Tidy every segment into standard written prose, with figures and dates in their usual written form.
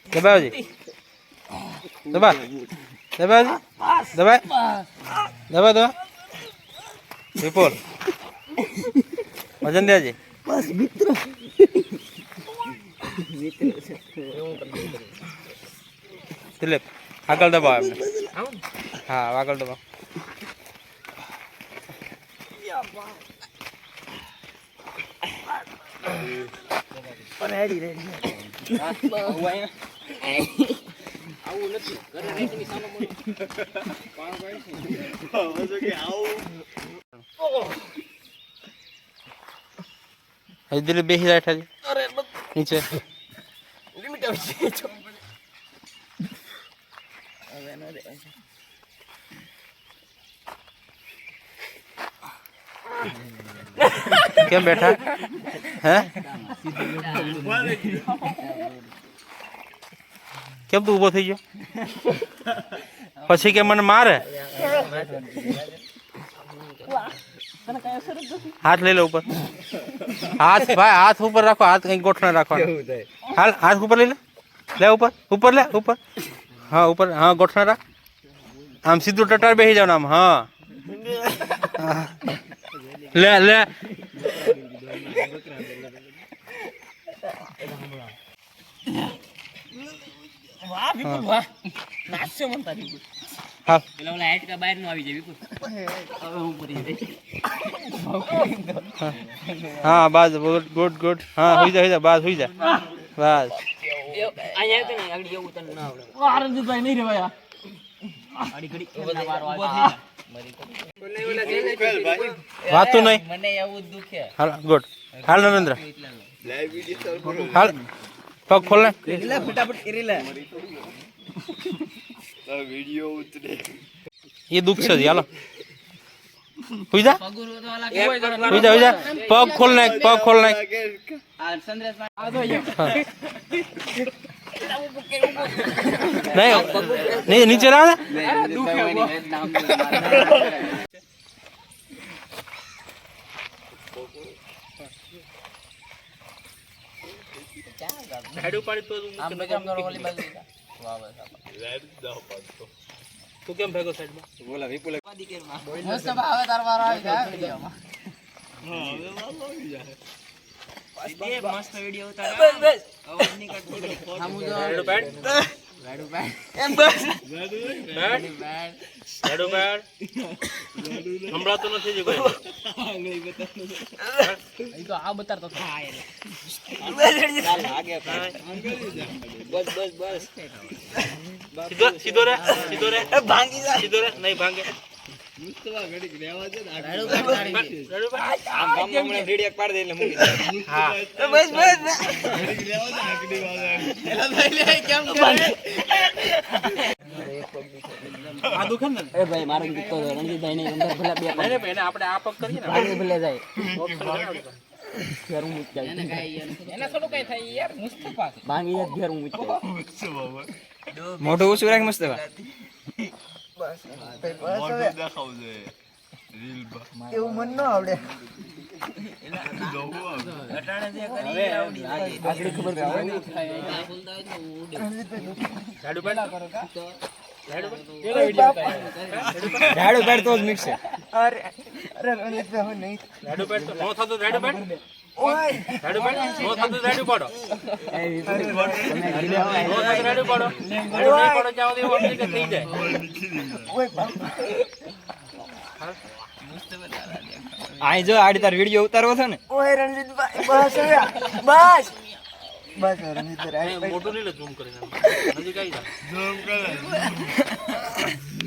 દબાવજી દબા દબાવજી દબાય દબા દબા વિપુલ વજન દેજી બસ મિત્ર દિલીપ આગળ દબાવ એમને હા આગળ દબાવ રેડી રેડી આવું નથી ઘરે રેતીની સાનો બોલો પાણ પાડી છે કે આવું દિલીપ બેસી જાય ઠાજી અરે નીચે લિમિટ આવી છે જો હવે ન રે કેમ બેઠા હે કેમ તું ઊભો થઈ ગયો પછી કે મને મારે હાથ લઈ લો ઉપર હાથ ભાઈ હાથ ઉપર રાખો હાથ કઈ ગોઠણા રાખવાનો હાલ હાથ ઉપર લઈ લે લે ઉપર ઉપર લે ઉપર હા ઉપર હા ગોઠણા રાખ આમ સીધું ટટાર બેસી જાવ આમ હા લે લે વાહ વિપુલ વાહ નાચ્યો મન તારી હા પેલા ઓલા હાઈટ કા બહાર નો આવી જાય વિપુલ હવે હું પડી હા બસ ગુડ ગુડ હા હોઈ જા બસ હોઈ જા બસ અહીંયા આવતો ને આગળ એવું તને ના આવડે વાહ રણજીતભાઈ નહીં રેવાયા આડી ઘડી એમના વારો આવે વાતું નહીં મને એવું જ દુખે હાલ ગુડ હાલ નરેન્દ્ર હાલ પગ ખોલ ને એટલે ફટાફટ કરી લે વિડિયો ઉતરે એ દુઃખ છે હાલો હોઈ જા પગુરો તો વાલા હોઈ જા પગ ખોલ નાખ પગ ખોલ નાખ આ સંદેશ માં નહીં નીચે રાવ ને હેડ ઉપાડી તો આમ બજામ કરો ઓલી બાજુ તું કેમ ભેગો સાઈડ માં બોલા વિપુલ મસ્ત ભાવે તાર વારો આવી જાય વિડિયોમાં મસ્ત વિડિયો ઉતાર બસ અવાજ નહીં કાઢતો સામુ જો રેડો બેડ રાડુ ભાઈ એમ બસ રેડો બેડ હમણાં તો નથી જ કોઈ એ તો આ બતારતો था આગે બસ બસ બસ સીધો રે ભાંગી જાય સીધો રે નહીં ભાંગે મુસ્તફા ઘડીક રહેવા દે ને રાડુ ભાઈ રેડો બેડ આમ ગામમાં મને રેડિયા પાડ દે એટલે મૂકી દે હા બસ બસ ઘડીક રહેવા દે આકડી વાળા એલા ભાઈ લે કેમ કરે આ દુખે ને એ ભાઈ મારો ગીતો રણજીતભાઈ ને અંદર ભલા બે નહીં એને આપણે આ પગ કરીએ ને ભાગે ભલે જાય ઘેર ઘેરું મૂક જાય એને થોડું કઈ થાય યાર મુસ્તફા ભાંગી જાય ઘેરું મૂક જાય મોઢું ઓછું રાખ મસ્ત બસ હવે દેખાવ દે રીલ એવું મન ન આવડે આગળ ખબર પડે ઝાડુ બેડ રાડુ પેડ તો જ મિક્સ અરે અરે રણજીતભાઈ હવે નહીં ઝાડુ બેડ તો નો થતો ઝાડુ બેડ ઓય ઝાડુ બેડ નો થતો ઝાડુ પાડો નો થતો ઝાડુ પાડો ઝાડુ નહીં પાડો જાવ દે ઓમ કે થઈ જાય ઓય બાપા આઈ જો આડી તાર વિડિયો ઉતારવો છે ને ઓય રણજીતભાઈ બસ હવે બસ બસ રણજીતભાઈ મોટું નહીં લે ઝૂમ કરીને નજીક આવી જા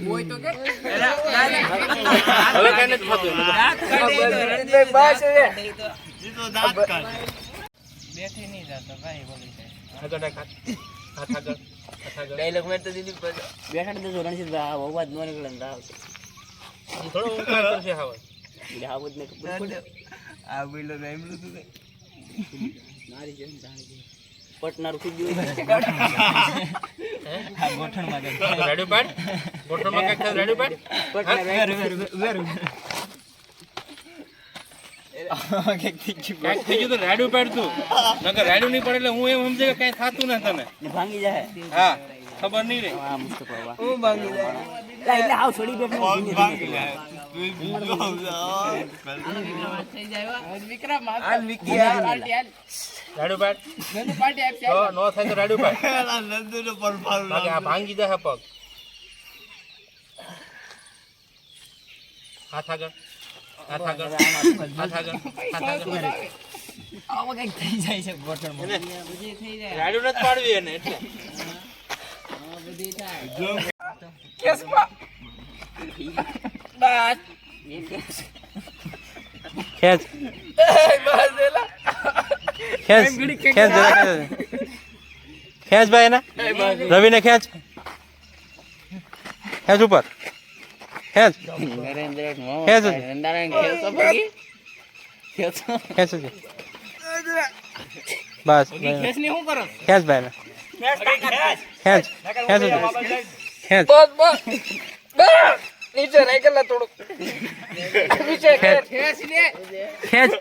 ઓય તો કે હવે કઈ નથી થતું રણજીતભાઈ બસ હવે જીતો દાંત કાઢ બેઠી નહીં જાતો ભાઈ બોલી જાય આગળ રાખ હાથ આગળ ડાયલોગ મેં તો દીદી બેઠા દેજો રણજીતભાઈ આ અવાજ નો નીકળે ને રાવ થોડો ઊંચા કરશે હવે એટલે આવું જ નહીં ખબર આ બોલો રાઈમલું તું મારી જેમ જાણી પટનારું થઈ ગયું આ ગોઠણમાં દે રેડી પાડ ગોઠણમાં કઈ થાય રેડી પાડ પટના વેર કાંઈક થઈ ગયું તો રાડ્યું પાડતું નકર રાડ્યું નહીં પડે એટલે હું એમ સમજે કે કાંઈ થતું ના તને ભાંગી જાય હા ખબર નહીં રે હું ભાંગી જાય એટલે આવ છોડી બેઠ રાડ્યું પાડ નો થાય તો રાડ્યું પાડ બાકી આ ભાંગી જાય પગ હાથ આગળ હાથ આગળ હાથ આગળ હાથ આગળ આમાં કઈક થઈ જાય છે ગોઠણમાં રાડ્યું નથી પાડવી એને એટલે ખેંચ ખેંચ ખેંચ જરા ખેંચ ભાઈ એના રવિને ખેંચ ખેંચ ઉપર ખેંચ ખેંચ ખેંચ બસ ખેંચ ભાઈ ને ખેંચ ખેંચ ખેંચ નીચે રહી ગયેલા થોડુંક નીચે ખેંચ ખેંચ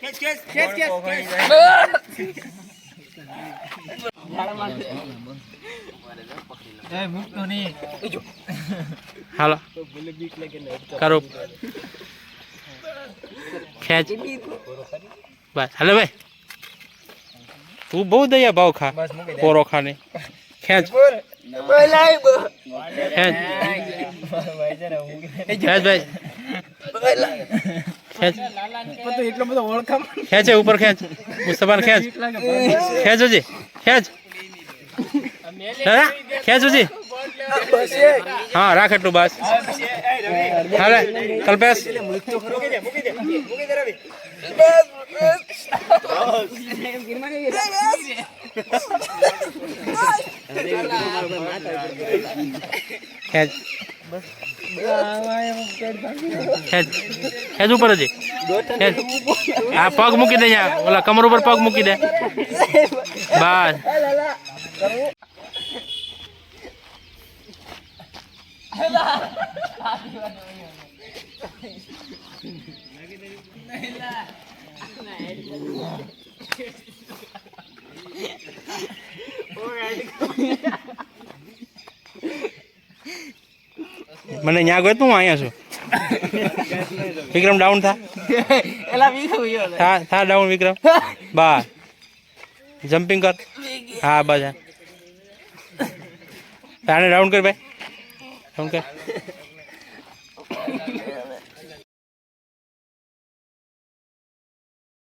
હાલો કરો ખેંચ બસ હાલો ભાઈ તું બહુ દયા ભાવ ખા પોરો ખાને ખેંચ ખેંચ ખેંચ ભાઈ ખેંચ એટલો બધો ઓળખામ ખેંચે ઉપર ખેંચ મુસ્તફાને ખેંચ ખેંચ હજી ખેંચ ખેંચ હજી હા રાખ એટલું બસ હાલે કલ્પેશ ખેંચ ખેંચ ખેંચ ઉપર હજી ખેંચ આ પગ મૂકી દે અહીંયા ઓલા કમર ઉપર પગ મૂકી દે બસ મને ન્યા ગયો તું અહીંયા છું વિક્રમ ડાઉન થા થા ડાઉન વિક્રમ બસ જમ્પિંગ કર હા બસ તાને ડાઉન કર ભાઈ ડાઉન કર